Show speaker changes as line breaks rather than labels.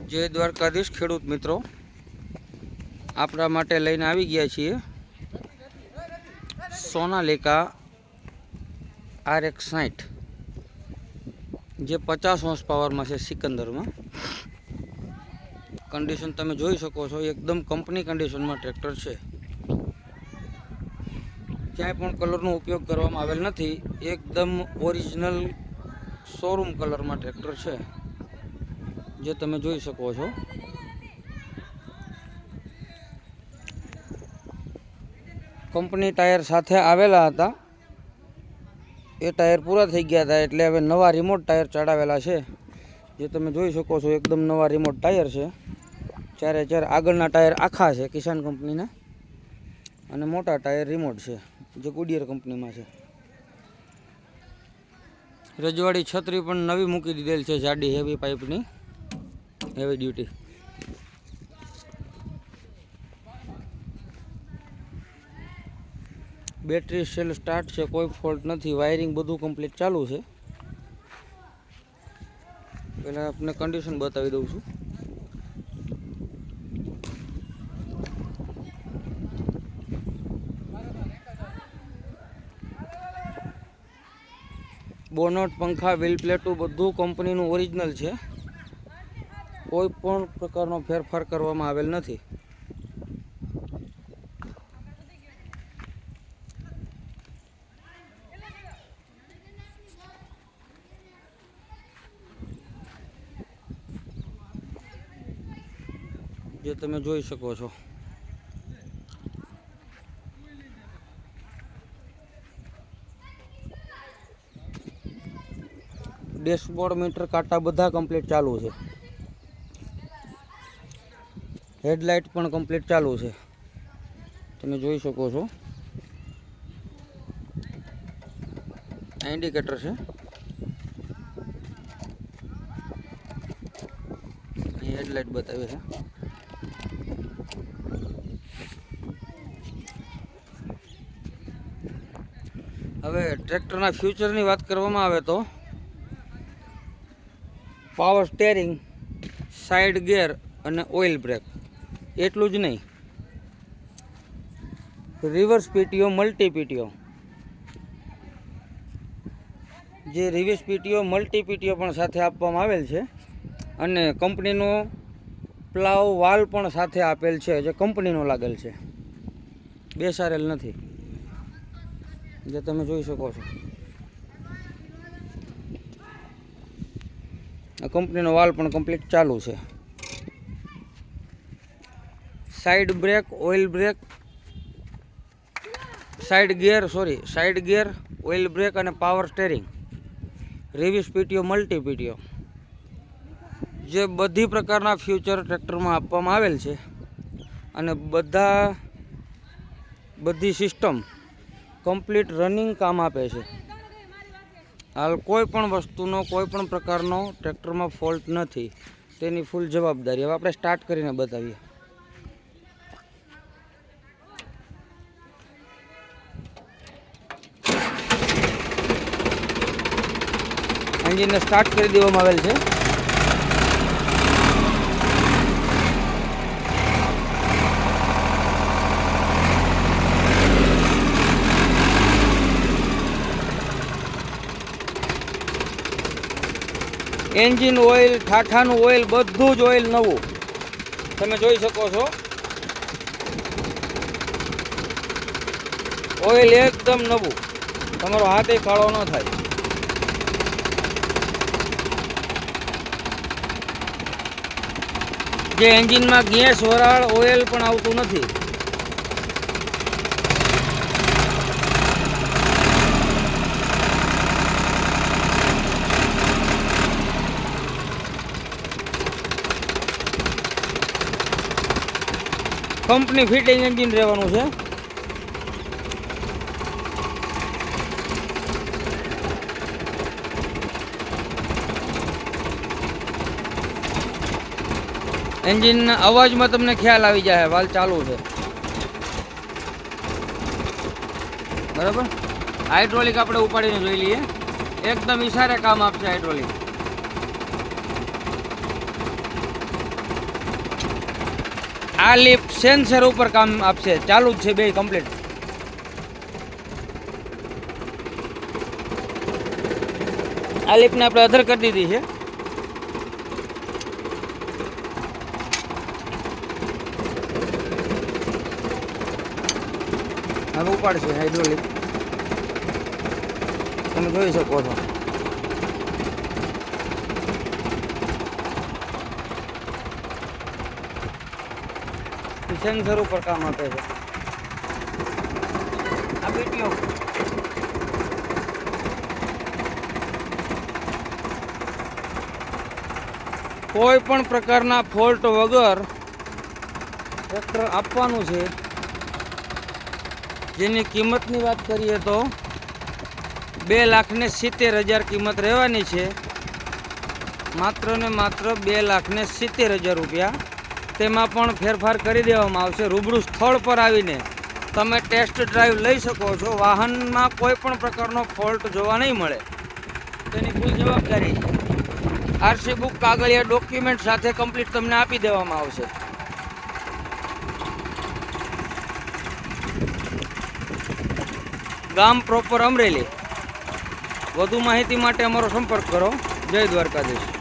जय द्वारकाधीश खेडूत मित्रों, आपणा माटे लईने आवी गया छीए सोनालिका RX 60 जे 50 हॉर्स पावर में है। सिकंदर में कंडीशन तमे जोई शको छो, एकदम कंपनी कंडीशन में ट्रेक्टर है। क्यांय पण कलरनो उपयोग करवामां आवेल नथी, एकदम ओरिजिनल शोरूम कलर में ट्रेक्टर है जे तमे जोई शको छो। कंपनी टायर साथे आवेला हता, ए टायर पूरा थई गया था एटले हवे नवा रिमोट टायर चढ़ावेला छे जे तमे जोई शको छो। एकदम नवा रिमोट टायर छे, चारे चार आगळना टायर आखा छे किसान कंपनीना अने मोटा टायर रिमोट छे जे गुडियर कंपनी में छे। रजवाड़ी छतरी पण नवी मूकी दीधेल छे, जाडी हेवी पाइपनी, heavy duty. Battery cell start है, कोई फॉल्ट नहीं, वायरिंग बधु कम्प्लीट चालू है। पहले आपने कंडीशन बतावी दઉં છું। बोनट, पंखा, व्हील प्लेटू बधु कंपनी नु ओरिजिनल है, कोई पण प्रकारनो फेरफार करवामां आवेल नथी। जे तमे जोई शको छो। डैशबोर्ड, मीटर, कांटा बधा कम्प्लीट चालू है। हेडलाइट पण कम्प्लीट चालू है, तमे जोई शको छो। इंडिकेटर है, हेडलाइट बतावे है। हवे ट्रेक्टरना फ्यूचरनी वात करवामां आवे तो पावर स्टेरिंग, साइड गियर अने ऑइल ब्रेक, एटલું જ नहीं, रिवर्स पीटीओ, मल्टी पीटीओ। जे रिवर्स पीटीओ, मल्टी पीटीओ पण साथे आपवामां आवेल छे अने कंपनीनो प्लाव वाल पण साथे आपेल छे जे कंपनीनो लागेल छे, बेसारेल नथी जे तमे जोई शको छो। कंपनीनो वाल पण कम्प्लीट चालू है। Side brake, oil brake, side gear, oil brake अने power steering, reverse PTO, multi PTO जे बधी प्रकारना फ्यूचर ट्रेक्टर में आपवामां आवेल छे अने बधी सिस्टम कम्प्लीट रनिंग काम आपे छे। हाल कोईपण वस्तुनो कोईपण प्रकारनो ट्रेक्टर में फॉल्ट नहीं, तेनी फूल जवाबदारी। हवे आपणे स्टार्ट करीने बतावीए। एंजीन ने स्टार्ट करी देवामां आवेल छे। एंजीन ऑइल, ठाठानु ऑइल, बधुं ज ऑइल नवुं तमे जोई शको छो। ऑइल एकदम नवुं, तमारो हाथे काळो न थाय। जे एंजीन में गैस वराळ ऑइल पण आवतुं नथी। कंपनी फिटिंग एंजीन रहेवानुं छे। एंजीन अवाज में तमने ख्याल आवी जाए, वाल चालू है बराबर। हाइड्रोलिक आपणे उपाड़ीने जोई लीए, एकदम इशारे काम आपशे हाइड्रोलिक। આ લિફ્ટ સેન્સર ઉપર કામ આપશે, ચાલુ જ છે બે કમ્પ્લીટ. આ લિફ્ટને આપણે અધર કરી દીધી છે. હવે ઉપાડશે હાઇડ્રોલિક, તમે જોઈ શકો છો. સેન્સર ઉપર કામ આપે છે. આ પેટીઓ કોઈ પણ પ્રકારના ફોલ્ટ વગર ટ્રેક્ટર આપવાનું છે, જેની કિંમતની વાત કરીએ તો 2,70,000 કિંમત રહેવાની છે. માત્ર ને માત્ર 2,70,000 રૂપિયા. તેમાં પણ ફેરફાર કરી દેવામાં આવશે. રૂબરૂ સ્થળ પર આવીને તમે ટેસ્ટ ડ્રાઈવ લઈ શકો છો. વાહનમાં કોઈ પણ પ્રકારનો ફોલ્ટ જોવા નહીં મળે, તેની ફૂલ જવાબદારી છે. આરસી બુક, કાગળિયા, ડોક્યુમેન્ટ સાથે કમ્પ્લીટ તમને આપી દેવામાં આવશે. ગામ પ્રોપર અમરેલી. વધુ માહિતી માટે અમારો સંપર્ક કરો. જય દ્વારકાધીશ.